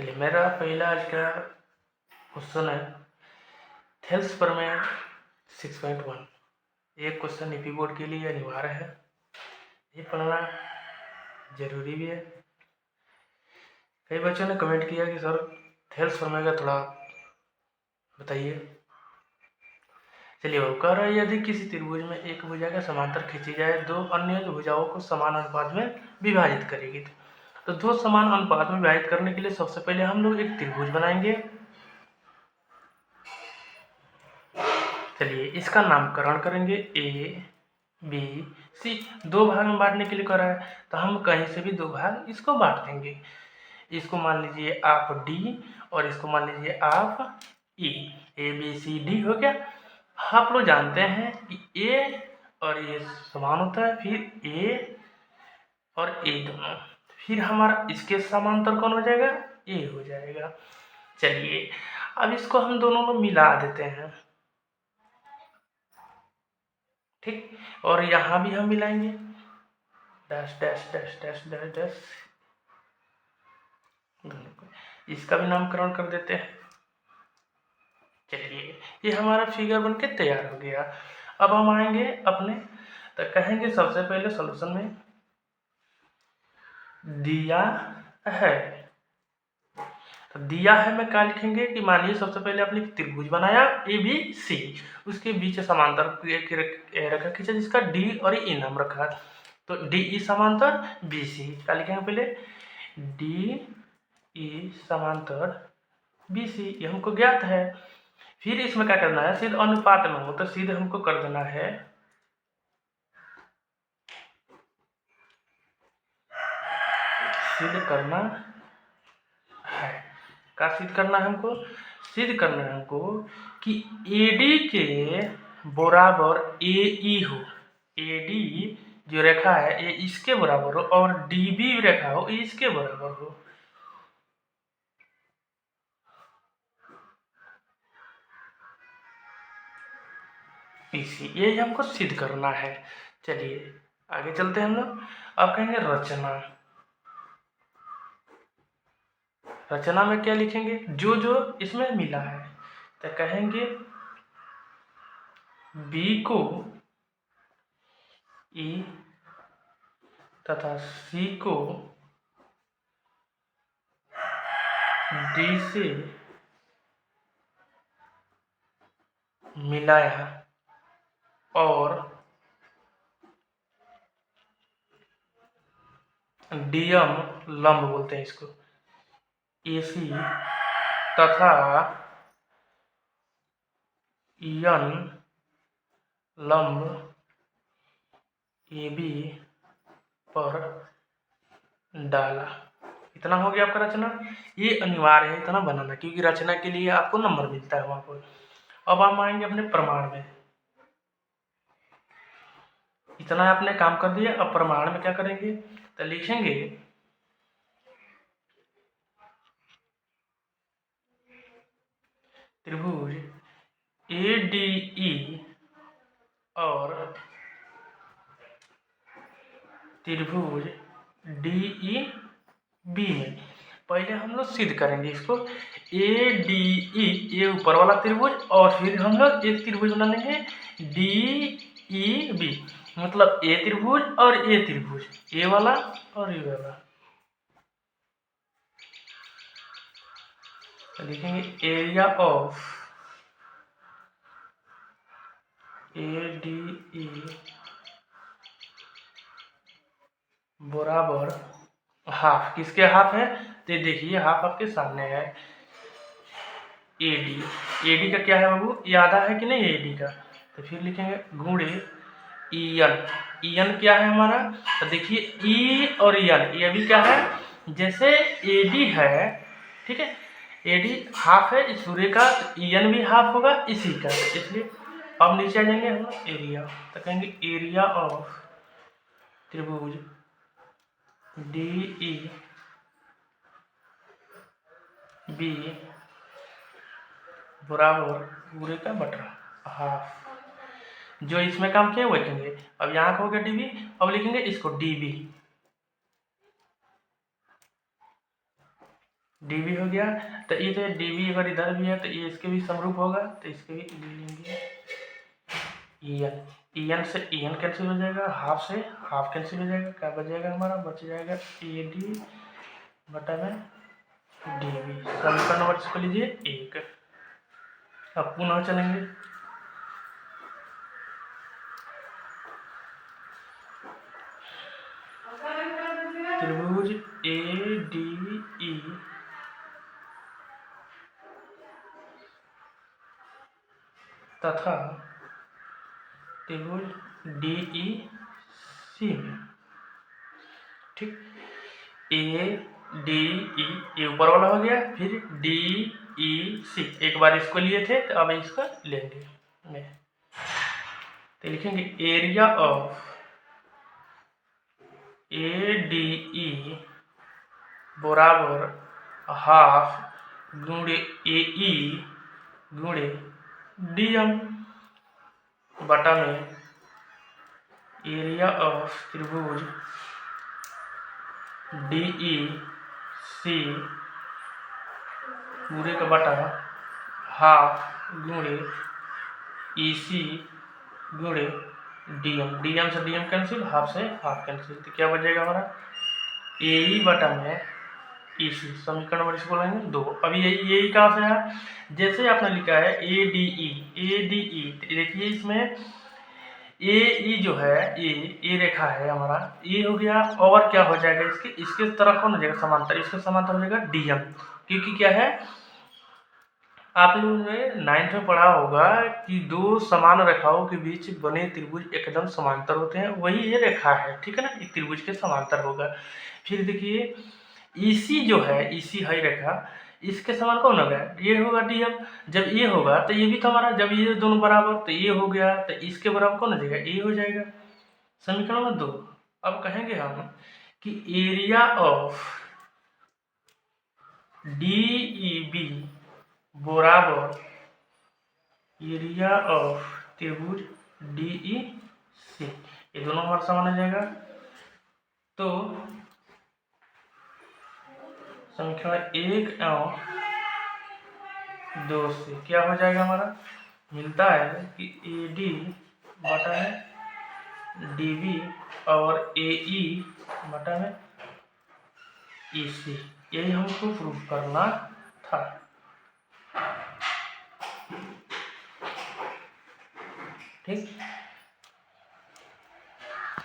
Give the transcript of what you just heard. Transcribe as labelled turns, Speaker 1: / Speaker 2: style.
Speaker 1: चलिए, मेरा पहला आज का क्वेश्चन है थेल्स प्रमेय 6.1। एक क्वेश्चन यूपी बोर्ड के लिए अनिवार्य है, ये पढ़ना जरूरी भी है। कई बच्चों ने कमेंट किया कि सर थेल्स प्रमेय का थोड़ा बताइए। चलिए, वो कह रहा है यदि किसी त्रिभुज में एक भुजा का समांतर खींची जाए, दो अन्य भुजाओं को समान अनुपात में विभाजित करेगी। तो दो समान अनुपात में विभाजित करने के लिए सबसे पहले हम लोग एक त्रिभुज बनाएंगे। चलिए, इसका नामकरण करेंगे ए बी सी। दो भाग में बांटने के लिए कह रहा है, तो हम कहीं से भी दो भाग इसको बांट देंगे। इसको मान लीजिए आप डी और इसको मान लीजिए आप ई। ए बी सी डी हो गया। आप लोग जानते हैं कि ए और ए समान होता है, फिर ए और ए दोनों, फिर हमारा इसके समांतर कौन हो जाएगा? ए हो जाएगा। चलिए, अब इसको हम दोनों को मिला देते हैं, ठीक। और यहाँ भी हम मिलाएंगे dash dash dash dash dash dash, दोनों को इसका भी नामकरण कर देते हैं। चलिए, ये हमारा फिगर बनके तैयार हो गया। अब हम आएंगे अपने, तो कहेंगे सबसे पहले सॉल्यूशन में दिया है, तो दिया है में क्या लिखेंगे कि मान लीजिए सबसे पहले आपने त्रिभुज बनाया ए बी सी, उसके बीच समांतर रखा खींचा जिसका डी और ई नाम रखा, तो डी ई समांतर बी सी। क्या लिखेंगे पहले? डी ई समांतर बी सी, ये हमको ज्ञात है। फिर इसमें क्या करना है? सीधे अनुपात में हो तो सीधे हमको कर देना है सिद्ध करना है। क्या सिद्ध करना है हमको? सिद्ध करना है हमको कि AD के बराबर AE हो। AD जो रेखा है ये इसके बराबर हो और DB रेखा हो ये इसके बराबर हो। PC यही हमको सिद्ध करना है। चलिए आगे चलते हैं हम लोग। अब कहेंगे रचना। रचना में क्या लिखेंगे? जो जो इसमें मिला है, तो कहेंगे B को E तथा C को D से मिलाया और डीएम लंब बोलते हैं इसको, AC तथा EN लंब AB पर डाला। इतना हो गया आपका रचना। ये अनिवार्य है इतना बनाना, क्योंकि रचना के लिए आपको नंबर मिलता है वहां पर। अब हम आएंगे अपने प्रमाण में। इतना आपने काम कर दिया, अब प्रमाण में क्या करेंगे? तो लिखेंगे त्रिभुज ADE और त्रिभुज DEB में पहले हम लोग सिद्ध करेंगे इसको। ADE ये ऊपर वाला त्रिभुज और फिर हम लोग एक त्रिभुज बना लेंगे DEB, मतलब ए त्रिभुज और ए त्रिभुज, ए वाला और ए वाला। तो लिखेंगे एरिया ऑफ ADE बराबर हाफ। किसके हाफ है? तो देखिए हाफ आपके सामने है। AD का क्या है बाबू? ये आधा है कि नहीं AD का? तो फिर लिखेंगे गुणे EN क्या है हमारा? तो देखिए E और EN ये भी क्या है? जैसे AD है, ठीक है, AD हाफ है इस पूरे का, तो EN भी हाफ होगा इसी का, इसलिए अब नीचे आ जाएंगे हम एरिया। तो कहेंगे एरिया ऑफ त्रिभुज DEB बराबर पूरे का बटा हाफ। जो इसमें काम किया वही लिखेंगे। अब यहाँ का हो गया DB, अब लिखेंगे इसको DB। डी बी हो गया। तो ये डी बी अगर इधर भी है तो ये इसके भी समरूप होगा, तो इसके भी लेंगे ई एन। ई एन से ई एन कैंसिल हो जाएगा, हाफ से हाफ कैंसिल हो जाएगा, क्या बचेगा हमारा, बच जाएगा ए डी बटा में डी बी। समीकरण नंबर इसको लीजिए 1। अब पुनः चलेंगे, त्रिभुज ए डी ई तथा त्रिभुज डी ई सी में, ठीक, ए डी ई, ये ऊपर वाला हो गया, फिर डी ई सी, एक बार इसको लिए थे तो अब इसको लेंगे में, तो लिखेंगे area of A D E बराबर हाफ गुणे ए ई गुणे डी एम बटा में एरिया ऑफ त्रिभुज डी ई सी पूरे का बटा हाफ गुणे ई सी गुणे डी एम। डी एम से डी एम कैंसिल, हाफ से हाफ कैंसिल, तो क्या बचेगा हमारा ए ई बटा में ई सी। समीकरण नंबर इसको बोलेंगे 2। अभी यही कहाँ से है, जैसे आपने लिखा है ए डी ई, देखिए इसमें ए ई जो है, ये रेखा है हमारा, ये हो गया, और क्या हो जाएगा इसके तरफ कौन हो जाएगा, समांतर, इसके समांतर हो जाएगा डीएम। क्योंकि क्या है, आप लोगों ने 9th में पढ़ा होगा कि दो समान रेखाओं के बीच बने त्रिभुज एकदम समांतर होते हैं, वही ये रेखा है, ठीक है ना, एक त्रिभुज के समांतर होगा। फिर देखिए ईसी जो है, ईसी है रेखा, इसके समान कौन होगा, ये होगा डीएम। जब ये होगा तो ये भी तो हमारा, जब ये दोनों बराबर तो ये हो गया, तो इसके बराबर कौन हो जाएगा, ये हो जाएगा। समीकरण नंबर 2। अब कहेंगे हम कि एरिया ऑफ डीईबी बराबर एरिया ऑफ त्रिभुज डीईसी, ये दोनों हमारा समान हो जाएगा। तो समीकरण 1 और 2 से क्या हो जाएगा हमारा, मिलता है कि ए डी बटा में डी बी और ए ई बटा में ई सी, यही हमको प्रूफ करना था। ठीक।